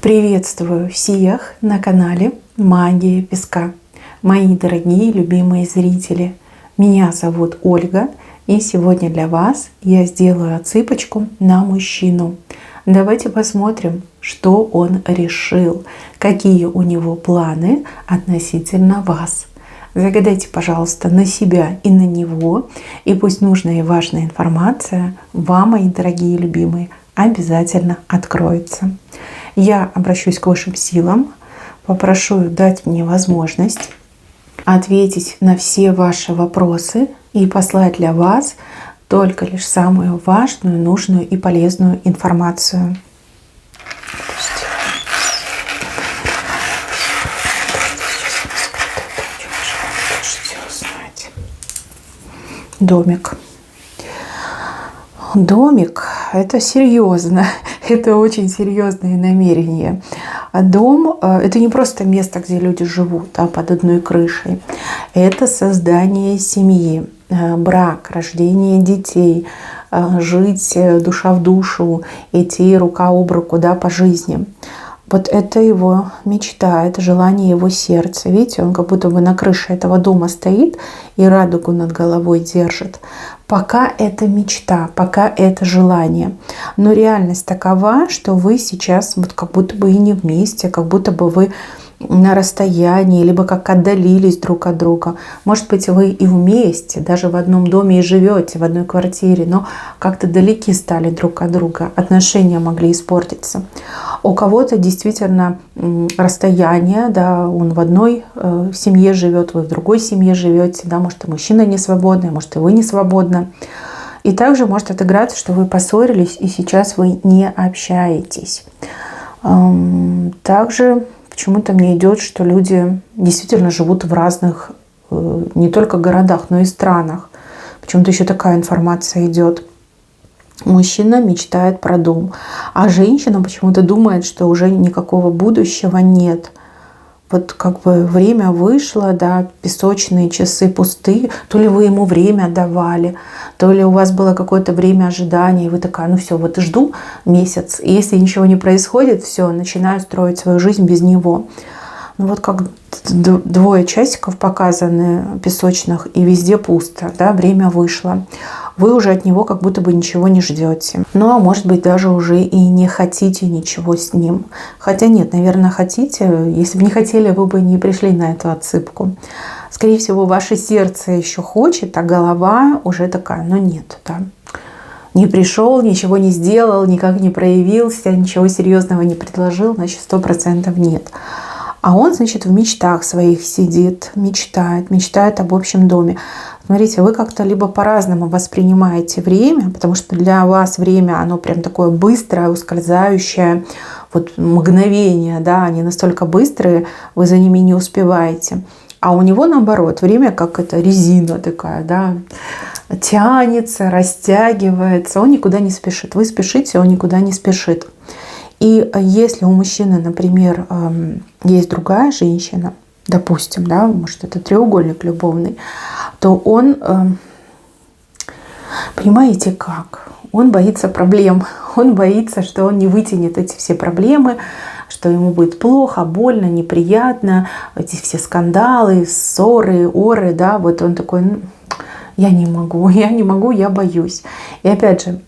Приветствую всех на канале Магия Песка. Мои дорогие любимые зрители, меня зовут Ольга, и сегодня для вас я сделаю отсыпочку на мужчину. Давайте посмотрим, что он решил, какие у него планы относительно вас. Загадайте, пожалуйста, на себя и на него, и пусть нужная и важная информация вам, мои дорогие любимые, обязательно откроется. Я обращусь к высшим силам, попрошу их дать мне возможность ответить на все ваши вопросы и послать для вас только лишь самую важную, нужную и полезную информацию. Домик. Домик – это серьезно, это очень серьезные намерения. Дом – это не просто место, где люди живут, под одной крышей. Это создание семьи, брак, рождение детей, жить душа в душу, идти рука об руку, по жизни. Вот это его мечта, это желание его сердца. Видите, он как будто бы на крыше этого дома стоит и радугу над головой держит. Пока это мечта, пока это желание. Но реальность такова, что вы сейчас вот как будто бы и не вместе, как будто бы вы на расстоянии, либо как отдалились друг от друга. Может быть, вы и вместе, даже в одном доме и живете, в одной квартире, но как-то далеки стали друг от друга. Отношения могли испортиться. У кого-то действительно расстояние, он в одной семье живет, вы в другой семье живете, может, и мужчина не свободный, может, и вы не свободны. И также может отыграться, что вы поссорились, и сейчас вы не общаетесь. Также почему-то мне идет, что люди действительно живут в разных, не только городах, но и странах. Почему-то еще такая информация идет. Мужчина мечтает про дом, а женщина почему-то думает, что уже никакого будущего нет. Вот как бы время вышло, песочные часы пустые. То ли вы ему время давали, то ли у вас было какое-то время ожидания, и вы такая, все, вот жду месяц. И если ничего не происходит, все, начинаю строить свою жизнь без него. Вот как двое часиков показаны песочных, и везде пусто, время вышло. Вы уже от него как будто бы ничего не ждете. А может быть, даже уже и не хотите ничего с ним. Хотя нет, наверное, хотите. Если бы не хотели, вы бы не пришли на эту отсыпку. Скорее всего, ваше сердце еще хочет, а голова уже такая, нет, не пришел, ничего не сделал, никак не проявился, ничего серьезного не предложил, значит, 100% нет. А он, значит, в мечтах своих сидит, мечтает об общем доме. Смотрите, вы как-то либо по-разному воспринимаете время, потому что для вас время, оно прям такое быстрое, ускользающее, вот мгновения, они настолько быстрые, вы за ними не успеваете. А у него, наоборот, время как это резина такая, тянется, растягивается, он никуда не спешит. Вы спешите, он никуда не спешит. И если у мужчины, например, есть другая женщина, допустим, может, это треугольник любовный, то он, понимаете как, он боится проблем, он боится, что он не вытянет эти все проблемы, что ему будет плохо, больно, неприятно, эти все скандалы, ссоры, оры, вот он такой, я не могу, я боюсь. И опять же,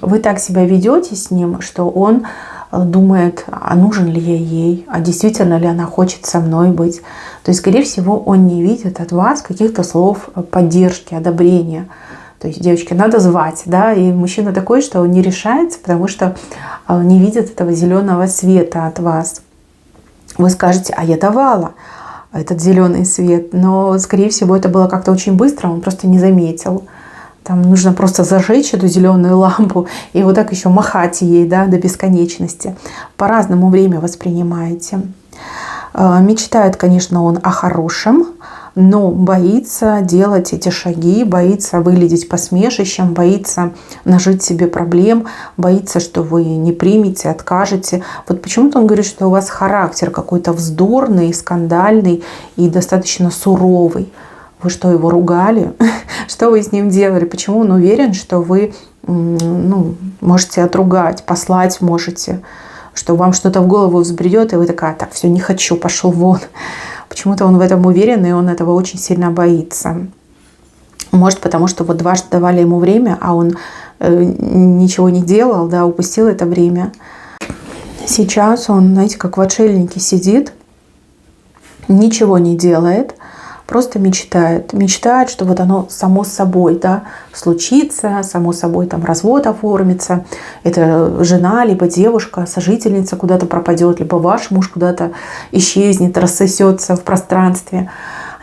вы так себя ведете с ним, что он думает, а нужен ли я ей, а действительно ли она хочет со мной быть. То есть, скорее всего, он не видит от вас каких-то слов поддержки, одобрения. То есть, девочки, надо звать, и мужчина такой, что он не решается, потому что не видит этого зеленого света от вас. Вы скажете, а я давала этот зеленый свет, но, скорее всего, это было как-то очень быстро, он просто не заметил. Там нужно просто зажечь эту зеленую лампу и вот так еще махать ей до бесконечности. По-разному время воспринимаете. Мечтает, конечно, он о хорошем, но боится делать эти шаги, боится выглядеть посмешищем, боится нажить себе проблем, боится, что вы не примете, откажете. Вот почему-то он говорит, что у вас характер какой-то вздорный, скандальный и достаточно суровый. Вы что, его ругали? Что вы с ним делали? Почему он уверен, что вы можете отругать, послать можете? что вам что-то в голову взбредет, и вы такая: так, все, не хочу, пошел вон. Почему-то он в этом уверен, и он этого очень сильно боится. Может, потому что вот дважды давали ему время, а он ничего не делал, да, упустил это время. Сейчас он, знаете, как в отшельнике сидит, ничего не делает, просто мечтает. Мечтает, что вот оно само собой, да, случится, само собой там развод оформится. Это жена, либо девушка, сожительница куда-то пропадет, либо ваш муж куда-то исчезнет, рассосется в пространстве.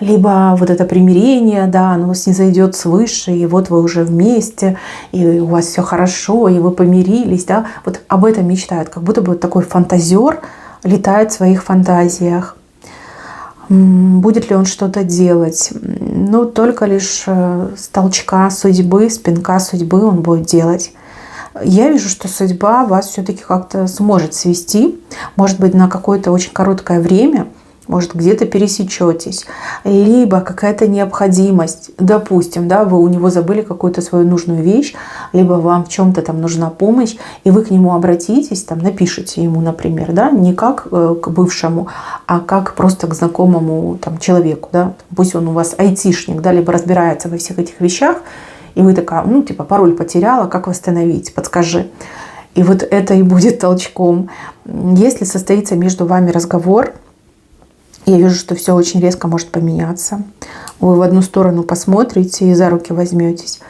Либо вот это примирение, да, оно снизойдет свыше, и вот вы уже вместе, и у вас все хорошо, и вы помирились, да. Вот об этом мечтает, как будто бы такой фантазер летает в своих фантазиях. Будет ли он что-то делать? Ну, только лишь с толчка судьбы, с пинка судьбы он будет делать. Я вижу, что судьба вас все-таки как-то сможет свести, может быть, на какое-то очень короткое время, может, где-то пересечетесь, либо какая-то необходимость, допустим, да, вы у него забыли какую-то свою нужную вещь, либо вам в чем-то там нужна помощь, и вы к нему обратитесь, там, напишите ему, например, да, не как к бывшему, а как просто к знакомому там человеку, да, пусть он у вас айтишник, да, либо разбирается во всех этих вещах, и вы такая, ну, типа, пароль потеряла, как восстановить, подскажи. И вот это и будет толчком. Если состоится между вами разговор, я вижу, что все очень резко может поменяться. Вы в одну сторону посмотрите и за руки возьметесь.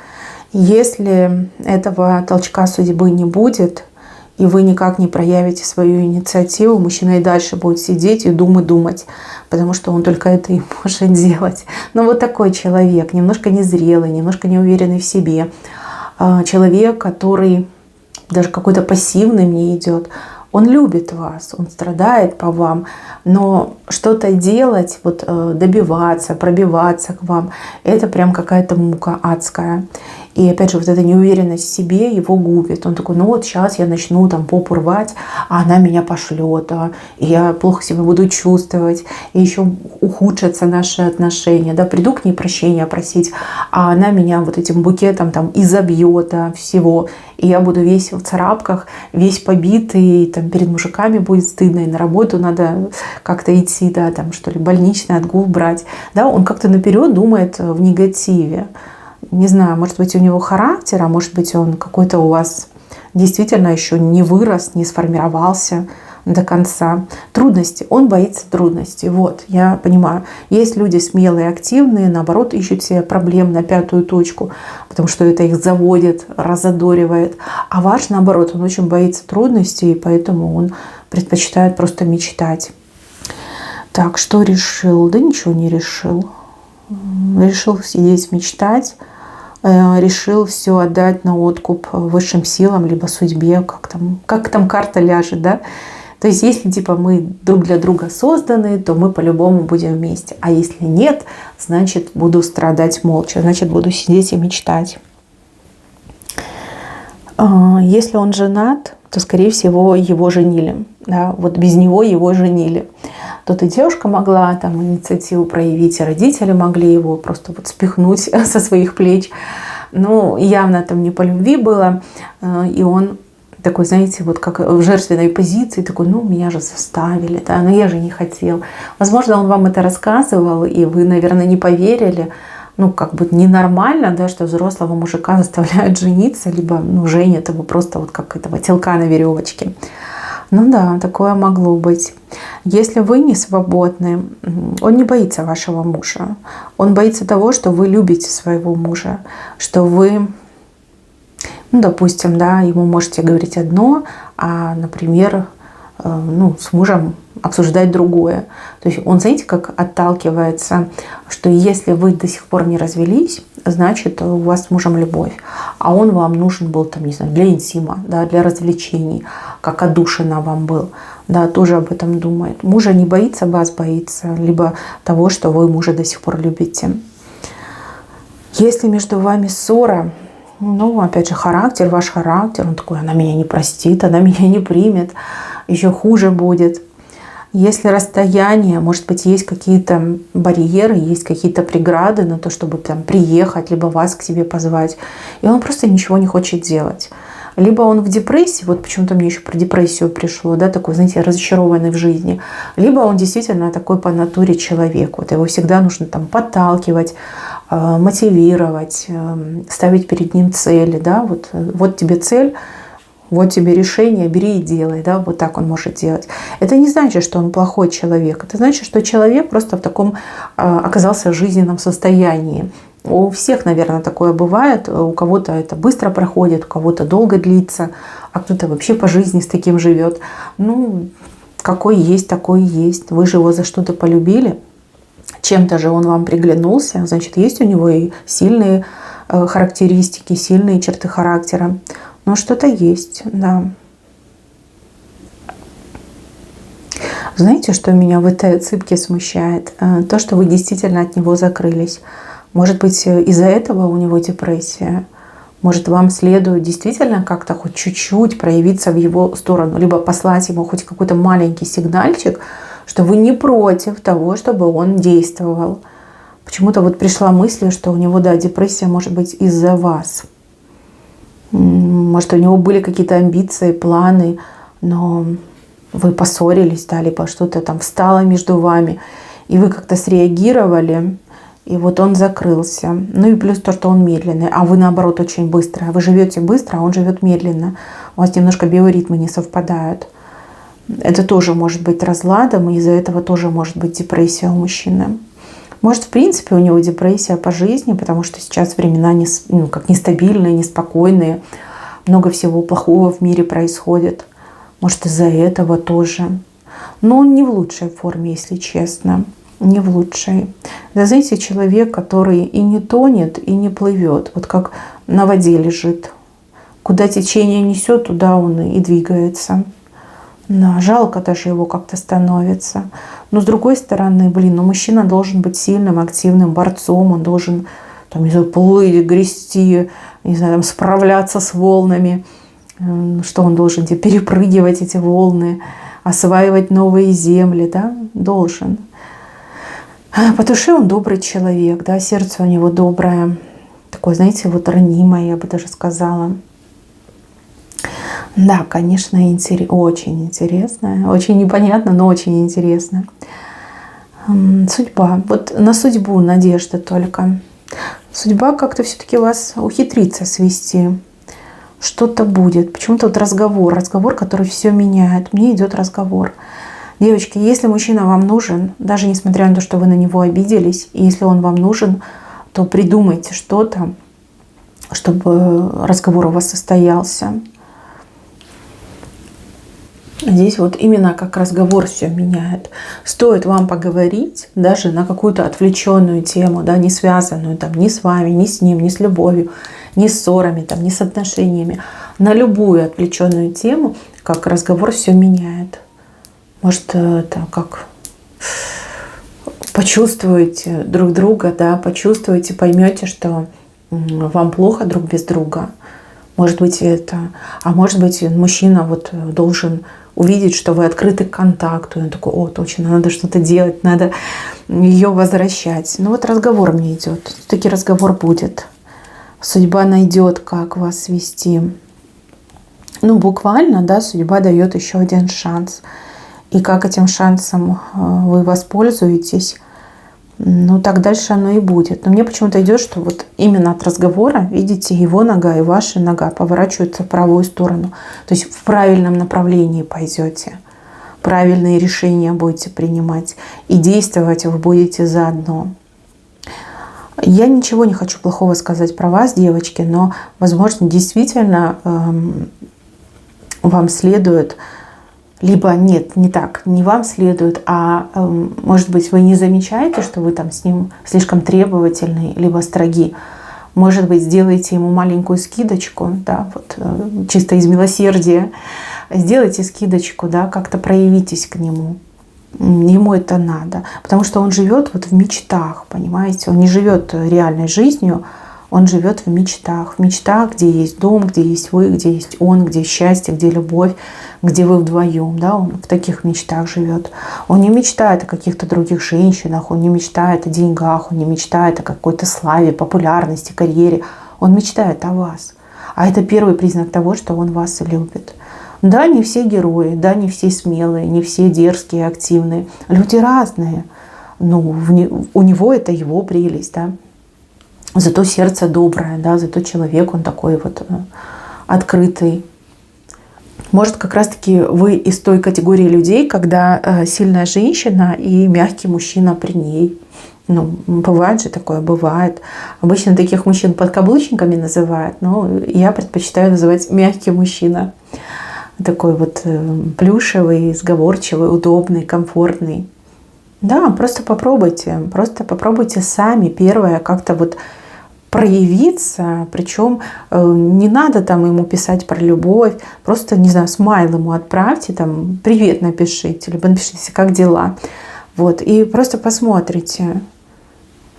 Если этого толчка судьбы не будет, и вы никак не проявите свою инициативу, мужчина и дальше будет сидеть и думать, потому что он только это и может делать. Но вот такой человек, немножко незрелый, немножко неуверенный в себе. Человек, который даже какой-то пассивный мне идет. Он любит вас, он страдает по вам, но что-то делать, вот добиваться, пробиваться к вам, это прям какая-то мука адская. И опять же, вот эта неуверенность в себе его губит. Он такой, ну вот сейчас я начну там попу рвать, а она меня пошлет, и я плохо себя буду чувствовать, и еще ухудшатся наши отношения, да, приду к ней прощения просить, а она меня вот этим букетом там изобьет, да, всего, и я буду весь в царапках, весь побитый, там перед мужиками будет стыдно, и на работу надо как-то идти, да, там что ли, больничный отгул брать, да, он как-то наперед думает в негативе. Не знаю, может быть, у него характер, а может быть, он какой-то у вас действительно еще не вырос, не сформировался до конца. Трудности. Он боится трудностей. Вот, я понимаю. Есть люди смелые, активные, наоборот, ищут себе проблем на пятую точку, потому что это их заводит, разодоривает. А ваш, наоборот, он очень боится трудностей, и поэтому он предпочитает просто мечтать. Так, что решил? Да ничего не решил. Решил сидеть, мечтать. Решил все отдать на откуп высшим силам, либо судьбе, как там карта ляжет, да. То есть, если типа мы друг для друга созданы, то мы по-любому будем вместе. А если нет, значит, буду страдать молча, значит, буду сидеть и мечтать. Если он женат, то, скорее всего, его женили. Да? Вот без него его женили. Тут и девушка могла там инициативу проявить, и родители могли его просто вот спихнуть со своих плеч. Ну, явно там не по любви было. И он такой, знаете, вот как в жертвенной позиции, такой, ну, меня же заставили, да, но я же не хотел. Возможно, он вам это рассказывал, и вы, наверное, не поверили. Ну, как бы ненормально, да, что взрослого мужика заставляют жениться, либо, ну, женят его просто вот как этого телка на веревочке. Ну да, такое могло быть. Если вы не свободны, он не боится вашего мужа. Он боится того, что вы любите своего мужа, что вы, ну, допустим, да, ему можете говорить одно, а, например, ну, с мужем обсуждать другое. То есть он, знаете, как отталкивается, что если вы до сих пор не развелись, значит, у вас с мужем любовь, а он вам нужен был, там, не знаю, для интима, да, для развлечений, как отдушина вам был, да, тоже об этом думает. Мужа не боится, вас боится, либо того, что вы мужа до сих пор любите. Если между вами ссора, ну, опять же, характер, ваш характер, он такой, она меня не простит, она меня не примет, еще хуже будет. Если расстояние, может быть, есть какие-то барьеры, есть какие-то преграды на то, чтобы там приехать, либо вас к себе позвать, и он просто ничего не хочет делать. Либо он в депрессии, вот почему-то мне еще про депрессию пришло, да, такой, знаете, разочарованный в жизни. Либо он действительно такой по натуре человек. Вот его всегда нужно там подталкивать, мотивировать, ставить перед ним цели, да, вот тебе цель, вот тебе решение, бери и делай, да, вот так он может делать. Это не значит, что он плохой человек, это значит, что человек просто в таком оказался в жизненном состоянии. У всех, наверное, такое бывает, у кого-то это быстро проходит, у кого-то долго длится, а кто-то вообще по жизни с таким живет. Ну, какой есть, такой есть. Вы же его за что-то полюбили, чем-то же он вам приглянулся, значит, есть у него и сильные характеристики, сильные черты характера. Но что-то есть, да. Знаете, что меня в этой отсыпке смущает? То, что вы действительно от него закрылись. Может быть, из-за этого у него депрессия. Может, вам следует действительно как-то хоть чуть-чуть проявиться в его сторону, либо послать ему хоть какой-то маленький сигнальчик, что вы не против того, чтобы он действовал. Почему-то вот пришла мысль, что у него, да, депрессия может быть из-за вас. Может, у него были какие-то амбиции, планы, но вы поссорились, да, либо что-то там встало между вами, и вы как-то среагировали, и вот он закрылся. Ну и плюс то, что он медленный, а вы, наоборот, очень быстрая. Вы живете быстро, а он живет медленно. У вас немножко биоритмы не совпадают. Это тоже может быть разладом, и из-за этого тоже может быть депрессия у мужчины. Может, в принципе, у него депрессия по жизни, потому что сейчас времена нестабильные, неспокойные. Много всего плохого в мире происходит. Может, из-за этого тоже. Но он не в лучшей форме, если честно. Не в лучшей. Это, знаете, человек, который и не тонет, и не плывет. Вот как на воде лежит. Куда течение несет, туда он и двигается. Да, жалко даже его как-то становится. Но с другой стороны, мужчина должен быть сильным, активным борцом. Он должен там, не знаю, плыть, грести, не знаю, там, справляться с волнами. Что он должен перепрыгивать эти волны, осваивать новые земли, да? Должен. По душе он добрый человек, да, сердце у него доброе. Такое, знаете, вот ранимое, я бы даже сказала. Да, конечно, очень интересно. Очень непонятно, но очень интересно. Судьба. Вот на судьбу надежда только. Судьба как-то все-таки вас ухитрится свести. Что-то будет. Почему-то вот разговор, который все меняет. Мне идет разговор. Девочки, если мужчина вам нужен, даже несмотря на то, что вы на него обиделись, и если он вам нужен, то придумайте что-то, чтобы разговор у вас состоялся. Здесь вот именно как разговор все меняет. Стоит вам поговорить даже на какую-то отвлеченную тему, да, не связанную там, ни с вами, ни с ним, ни с любовью, ни с ссорами, там, ни с отношениями. На любую отвлеченную тему, как разговор все меняет. Может, это как почувствуете друг друга, да, почувствуете, поймете, что вам плохо друг без друга. Может быть, это. А может быть, мужчина вот должен увидеть, что вы открыты к контакту. И он такой: о, точно, надо что-то делать, надо ее возвращать. Ну вот разговор мне идет. Все-таки разговор будет. Судьба найдет, как вас свести. Ну, буквально, да, судьба дает еще один шанс. И как этим шансом вы воспользуетесь, ну, так дальше оно и будет. Но мне почему-то идет, что вот именно от разговора, видите, его нога и ваша нога поворачиваются в правую сторону. То есть в правильном направлении пойдете. Правильные решения будете принимать. И действовать вы будете заодно. Я ничего не хочу плохого сказать про вас, девочки, но, возможно, действительно вам следует... Либо нет, не так, не вам следует, а может быть, вы не замечаете, что вы там с ним слишком требовательны, либо строги. Может быть, сделаете ему маленькую скидочку, да, вот, чисто из милосердия. Сделайте скидочку, да, как-то проявитесь к нему. Ему это надо. Потому что он живет вот в мечтах, понимаете? Он не живет реальной жизнью, он живет в мечтах. В мечтах, где есть дом, где есть вы, где есть он, где счастье, где любовь, где вы вдвоем. Да? Он в таких мечтах живет. Он не мечтает о каких-то других женщинах, он не мечтает о деньгах, он не мечтает о какой-то славе, популярности, карьере. Он мечтает о вас. А это первый признак того, что он вас любит. Да, не все герои, да, не все смелые, не все дерзкие, активные. Люди разные. Ну, у него это его прелесть, да. Зато сердце доброе, да, зато человек, он такой вот открытый. Может, как раз-таки вы из той категории людей, когда сильная женщина и мягкий мужчина при ней. Ну, бывает же такое, бывает. Обычно таких мужчин подкаблучниками называют, но я предпочитаю называть мягкий мужчина. Такой вот плюшевый, сговорчивый, удобный, комфортный. Да, просто попробуйте сами первое как-то вот проявиться, причем не надо там ему писать про любовь, просто, не знаю, смайл ему отправьте, там, привет напишите, либо напишите, как дела. Вот, и просто посмотрите.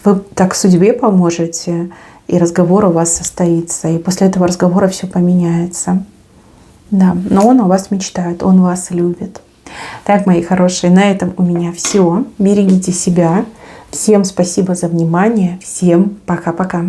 Вы так судьбе поможете, и разговор у вас состоится, и после этого разговора все поменяется. Да, но он о вас мечтает, он вас любит. Так, мои хорошие, на этом у меня все. Берегите себя. Всем спасибо за внимание. Всем пока-пока.